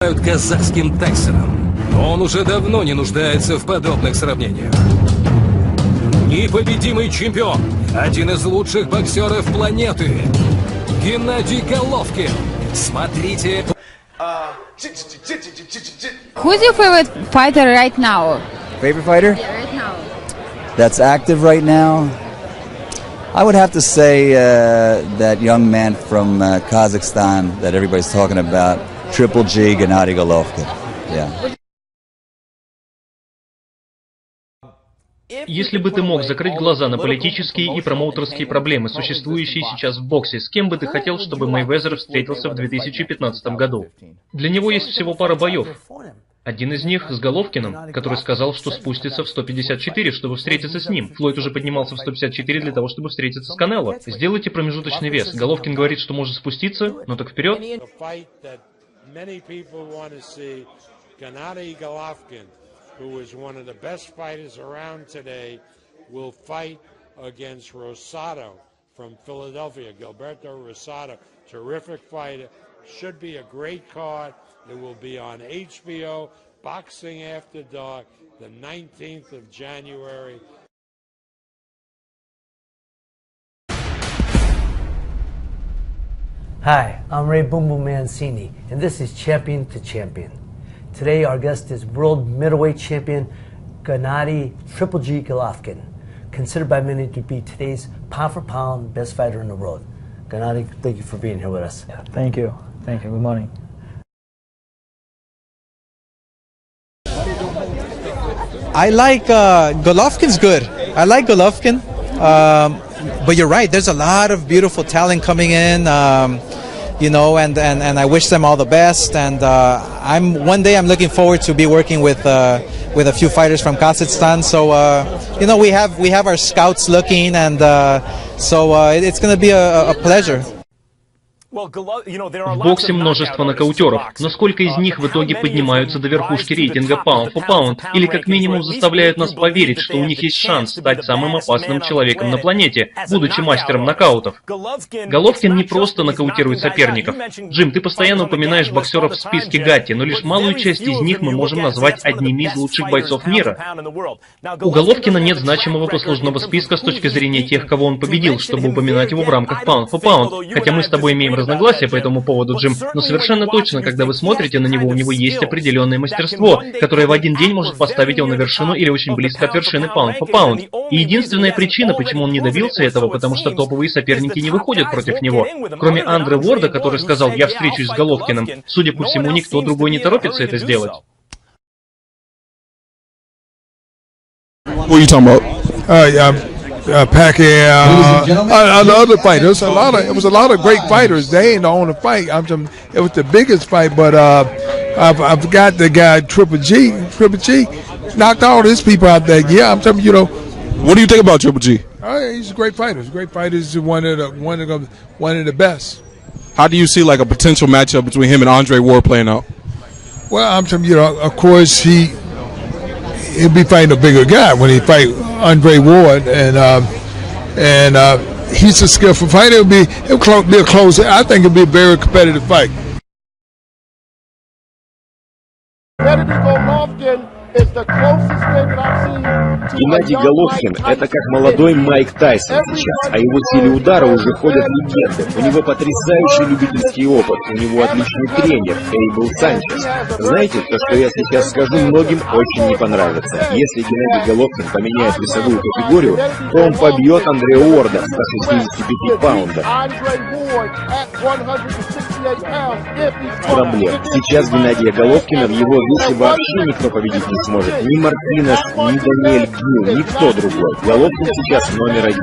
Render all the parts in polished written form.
казахским Тайсоном. Но он уже давно не нуждается в подобных сравнениях. Непобедимый чемпион, один из лучших боксеров планеты, Геннадий Головкин. Смотрите. Who's your favorite fighter right now? Favorite fighter? Yeah, right now. That's active right now. I would have to say that young man from Kazakhstan that everybody's talking about, Triple G, Gennady Golovkin. Yeah. Если бы ты мог закрыть глаза на политические и промоутерские проблемы, существующие сейчас в боксе, с кем бы ты хотел, чтобы Мейвезер встретился в 2015 году? Для него есть всего пара боев. Один из них с Головкиным, который сказал, что спустится в 154, чтобы встретиться с ним. Флойд уже поднимался в 154 для того, чтобы встретиться с Канело. Сделайте промежуточный вес. Головкин говорит, что может спуститься, но так вперед. Who is one of the best fighters around today, will fight against Rosado from Philadelphia. Gilberto Rosado, terrific fighter. Should be a great card. It will be on HBO, Boxing After Dark, the 19th of January. Hi, I'm Ray Boom Boom Mancini, and this is Champion to Champion. Today our guest is world middleweight champion Gennady Triple G Golovkin, considered by many to be today's pound for pound best fighter in the world. Gennady, thank you for being here with us. Yeah, thank you. Thank you. Good morning. I like Golovkin's good. I like Golovkin, but you're right. There's a lot of beautiful talent coming in. You know, and I wish them all the best. And one day I'm looking forward to be working with a few fighters from Kazakhstan. So you know, we have our scouts looking, and so it's going to be a pleasure. В боксе множество нокаутеров, но сколько из них в итоге поднимаются до верхушки рейтинга pound for pound, или как минимум заставляют нас поверить, что у них есть шанс стать самым опасным человеком на планете, будучи мастером нокаутов. Головкин не просто нокаутирует соперников. Джим, ты постоянно упоминаешь боксеров в списке Гатти, но лишь малую часть из них мы можем назвать одними из лучших бойцов мира. У Головкина нет значимого послужного списка с точки зрения тех, кого он победил, чтобы упоминать его в рамках pound for pound, хотя мы с тобой имеем разногласия по этому поводу, Джим, но совершенно точно, когда вы смотрите на него, у него есть определенное мастерство, которое в один день может поставить его на вершину или очень близко от вершины pound for pound. И единственная причина, почему он не добился этого, потому что топовые соперники не выходят против него. Кроме Андре Уорда, который сказал: «Я встречусь с Головкиным», судя по всему, никто другой не торопится это сделать. What are you talking about? Pacquiao, other fighters. It was a lot of great fighters. They ain't the only fight. It was the biggest fight, but I forgot the guy Triple G. Triple G knocked all his people out there. Yeah, I'm telling you, What do you think about Triple G? He's a great fighter. Great fighter. He's one of the best. How do you see like a potential matchup between him and Andre Ward playing out? Well, I'm telling you, of course he'll be fighting a bigger guy when he fight Andre Ward, and he's a skillful fighter. It'll be a close. I think it'll be a very competitive fight. Геннадий Головкин – это как молодой Майк Тайсон сейчас, а его силе удара уже ходят легенды. У него потрясающий любительский опыт, у него отличный тренер Эйбл Санчес. Знаете, то, что я сейчас скажу, многим очень не понравится. Если Геннадий Головкин поменяет весовую категорию, то он побьет Андре Уорда 165 паундов. Проблем. Сейчас Геннадия Головкина в его весе вообще никто победить не сможет. Ни Мартинес, ни Даниэль Гил, никто другой. Головкин сейчас номер один.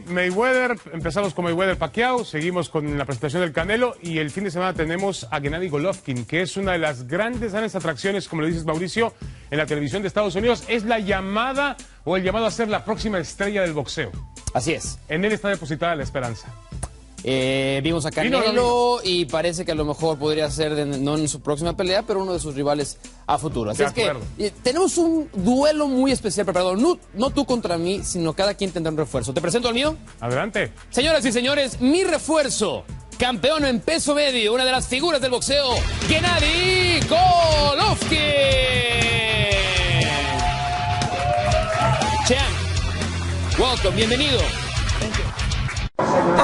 Mayweather, empezamos con Mayweather Pacquiao, seguimos con la presentación del Canelo y el fin de semana tenemos a Gennady Golovkin, que es una de las grandes atracciones, como le dices Mauricio, en la televisión de Estados Unidos. Es la llamada o el llamado a ser la próxima estrella del boxeo. Así es. En él está depositada la esperanza. Vimos a Canelo y parece que a lo mejor podría ser, no en su próxima pelea, pero uno de sus rivales a futuro. Así es que tenemos un duelo muy especial preparado. No tú contra mí, sino cada quien tendrá un refuerzo. ¿Te presento al mío? Adelante. Señoras y señores, mi refuerzo campeón en peso medio, una de las figuras del boxeo, Gennady Golovkin. Champ, welcome, bienvenido.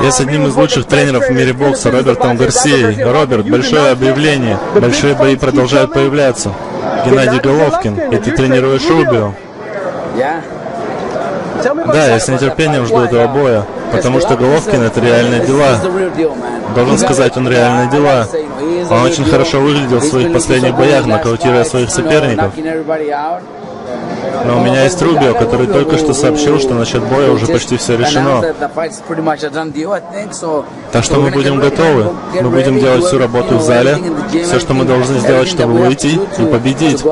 Я с одним из лучших тренеров в мире бокса, Робертом Гарсией. Роберт, большое объявление. Большие бои продолжают появляться. Геннадий Головкин, и ты тренируешь Рубио. Да, я с нетерпением жду этого боя, потому что Головкин — это реальные дела. Должен сказать, он реальные дела. Он очень хорошо выглядел в своих последних боях, нокаутируя своих соперников. Но у меня есть Рубио, который только что сообщил, что насчет боя уже почти все решено. Так что мы будем готовы. Мы будем делать всю работу в зале, все, что мы должны сделать, чтобы выйти и победить.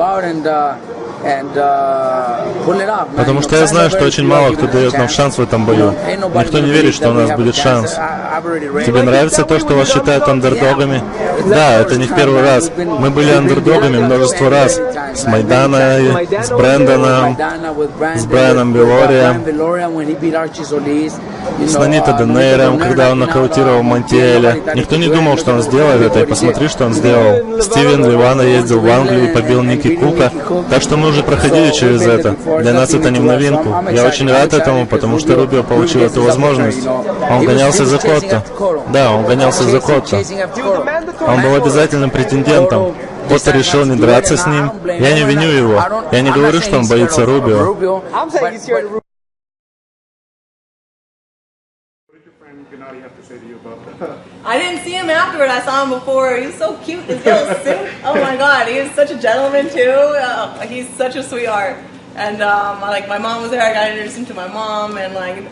Потому что я знаю, что очень мало кто дает нам шанс в этом бою. Никто не верит, что у нас будет шанс. Тебе нравится то, что вас считают андердогами? Да, это не в первый раз. Мы были андердогами множество раз. С Майданой, с Брэндоном, с Брайаном Белорием, с Нанита Денейром, когда он нокаутировал Монтиэля. Никто не думал, что он сделает это, и посмотри, что он сделал. Стивен Ливана ездил в Англию и побил Ники Кука. Так что мы уже проходили через это. Для нас это не в новинку. Я очень рад этому, потому что Рубио получил эту возможность. Он гонялся за Котто. Да, он гонялся за Котто. Он был обязательным претендентом. Котто решил не драться с ним. Я не виню его. Я не говорю, что он боится Рубио. I didn't see him afterward. I saw him before. He was so cute, this little suit. Oh my God, he is such a gentleman too. He's such a sweetheart. And like my mom was there. I got introduced him to my mom, and like.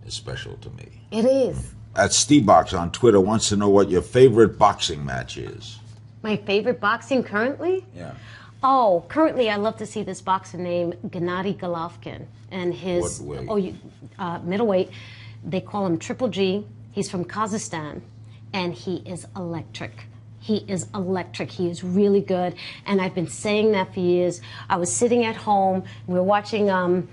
It's special to me. It is. Stevebox on Twitter wants to know what your favorite boxing match is. My favorite boxing currently? Yeah. Oh, currently I love to see this boxer named Gennady Golovkin and his middleweight. They call him Triple G. He's from Kazakhstan, and he is electric. He is electric. He is really good, and I've been saying that for years. I was sitting at home. We were watching a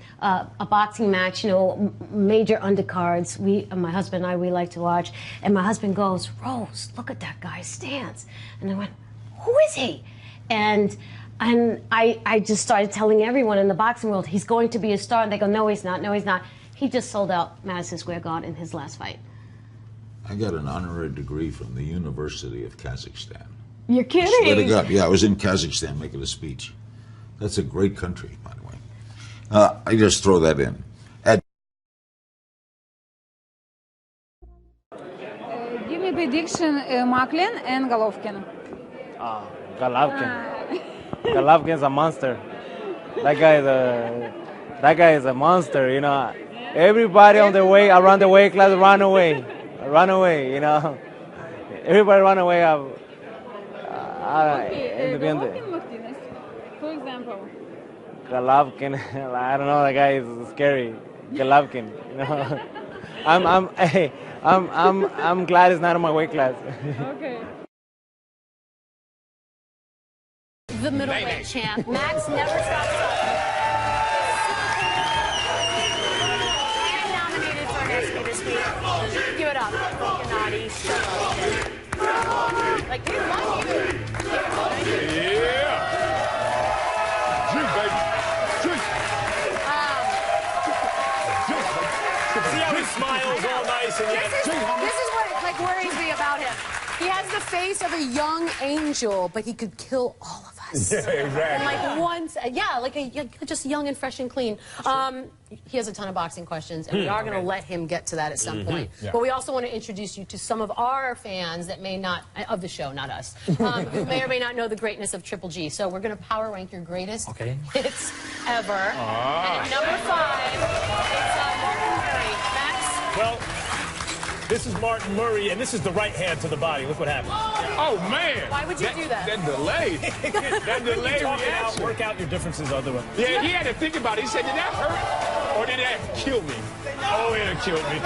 boxing match, you know, major undercards. My husband and I, we like to watch. And my husband goes, "Rose, look at that guy's stance." And I went, "Who is he?" And I just started telling everyone in the boxing world, he's going to be a star. And they go, "No, he's not. No, he's not." He just sold out Madison Square Garden in his last fight. I got an honorary degree from the University of Kazakhstan. You're kidding? Swear to God. Yeah, I was in Kazakhstan making a speech. That's a great country, by the way. I just throw that in. Give me prediction, Macklin and Golovkin. Golovkin. Golovkin's a monster. That guy is a monster, you know. Everybody on the way, around the weight class, run away. Run away, you know. Everybody run away. Golovkin Martinez, for example. Golovkin, I don't know. That guy is scary. Golovkin, you know. I'm glad it's not in my weight class. Okay. The middleweight champ, Max never stops. And nominated for an ESPY this week. Give it up, Gennady Golovkin. Like, you love you. Yeah. G, baby. G. See how he smiles all nice and yet. This is what like worries me about him. He has the face of a young angel, but he could kill all of us. Yeah, exactly. And like once, just young and fresh and clean. He has a ton of boxing questions, and we are going to let him get to that at some point. Yeah. But we also want to introduce you to some of our fans that may not, of the show, not us, who may or may not know the greatness of Triple G. So we're going to power rank your greatest hits ever. And at number 5, it's Martin Murray. Max? Well, this is Martin Murray, and this is the right hand to the body. Look what happened. Oh, man. Why would you do that? That delay. That delay reaction. Work out your differences other way. Yeah, he had to think about it. He said, did that hurt or did that kill me? Oh, it killed me.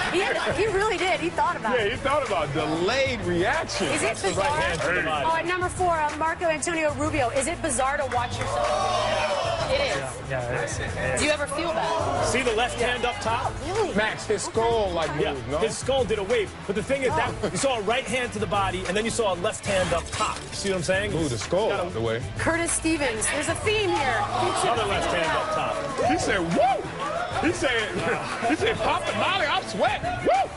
He really did. He thought about it. Yeah, he thought about delayed reaction. Is it bizarre? hand to the body. At number 4, Marco Antonio Rubio. Is it bizarre to watch yourself? It is. Yeah, it is. Do you ever feel that? See the left hand up top? Really? Max, his skull like moved, no? His skull did a wave. But the thing is that you saw a right hand to the body, and then you saw a left hand up top. See what I'm saying? Ooh, the skull out the way. Curtis Stevens, there's a theme here. Another left hand up top. He said, woo! He said, Papa Molly, I'm sweating. Woo!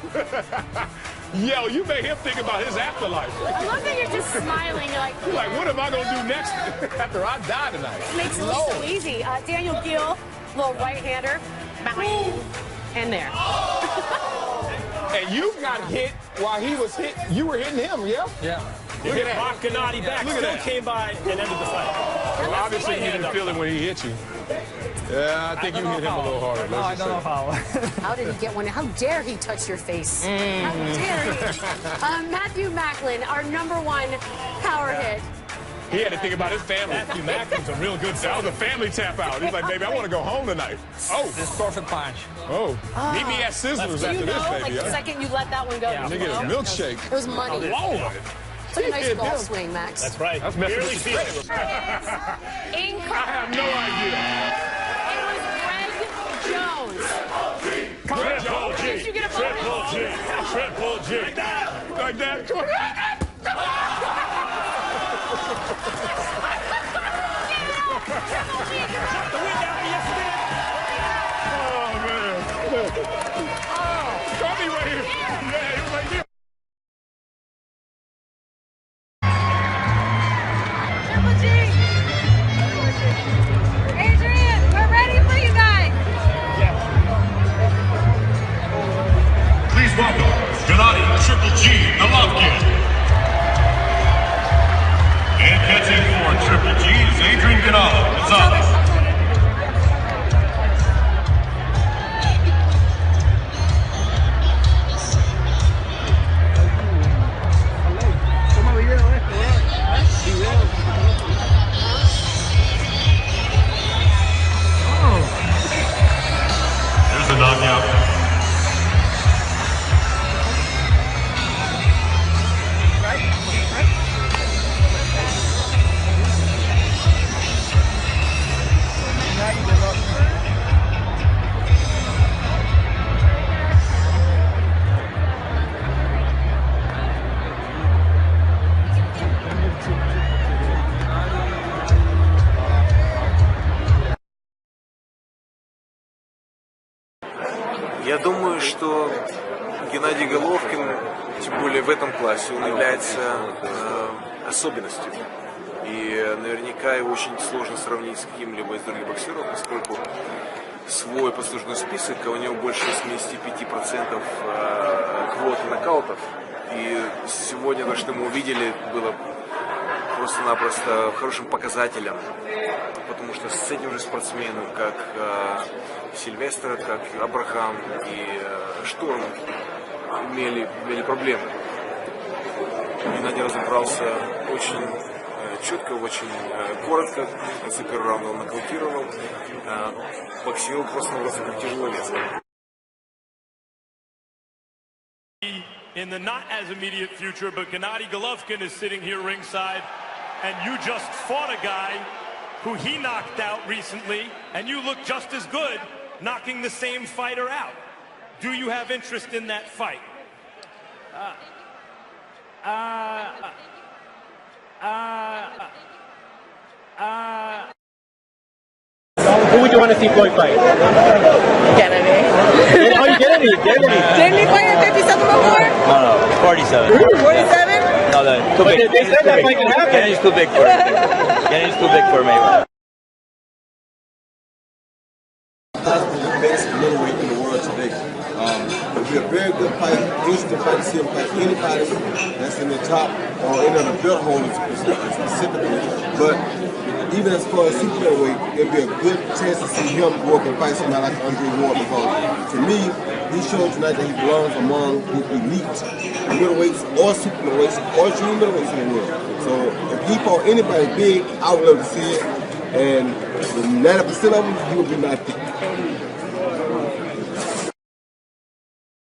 Yo, you made him think about his afterlife. I love that you're just smiling. You're like, what am I going to do next after I die tonight? It makes it look so easy. Daniel Gill, little right-hander. And there. And you got hit while he was hit. You were hitting him, yeah? Yeah. Look at that. Gennady back. Look at Still that. came by and ended the fight. Well, obviously, you didn't feel it when he hit you. Yeah, I think you hit him a little harder. No, I don't know how. How did he get one? How dare he touch your face? How dare he? Matthew Macklin, our #1 power hit. He had to think about his family. Matthew Macklin's a real good That was a family tap out. He's like, baby, I want to go home tonight. Oh. This perfect punch. Oh. Meet me at Sizzlers after this, baby. Like the second you let that one go. Yeah, they get a milkshake. It was money. Whoa. It's like a nice golf swing, Max. That's right. That's messing with the I have no idea. It was Greg Jones. Triple G. Did you get a bonus? Triple G. Like that. Like that. Oh, man. Oh, Tommy right here. Yeah, he was like this. Triple G. Adrian, we're ready for you guys. Please welcome Gennady Triple G Golovkin. And catching for Triple G is Adrian Gonzalez. There's a knockout. Я думаю, что Геннадий Головкин, тем более в этом классе, он является особенностью. И наверняка его очень сложно сравнить с каким-либо из других боксеров, поскольку свой послужной список, а у него больше 75% квоты нокаутов. И сегодня то, что мы увидели, было просто-напросто хорошим показателем, потому что с этим же спортсменом, как Сильвестр, как Абрахам и Шторм, имели проблемы. Геннадий разобрался очень четко, очень коротко, в конце первого раунда он нокаутировал, боксировал просто-напросто как тяжеловес. In the not as immediate future, but Gennady Golovkin is sitting here ringside, and you just fought a guy who he knocked out recently, and you look just as good knocking the same fighter out. Do you have interest in that fight? Who would you want to see Floyd fight? Kennedy. Oh, you Kennedy. Didn't he fight at 57 before? No, 47. 47? No, too big. They said that fight can happen. Kennedy's too big for it. Kennedy's too big for Mayweather. The best middleweight in the world today. It would be a very good fight, interesting fight to see him fight anybody that's in the top or any of the belt holders specifically. But even as far as super middleweight, it'd be a good chance to see him go up and fight somebody like Andre Ward, because to me, he showed tonight that he belongs among the elite middleweights or super middleweights or junior middleweights in the world. So if he fought anybody big, I would love to see it. And 90% of them, he would be my pick.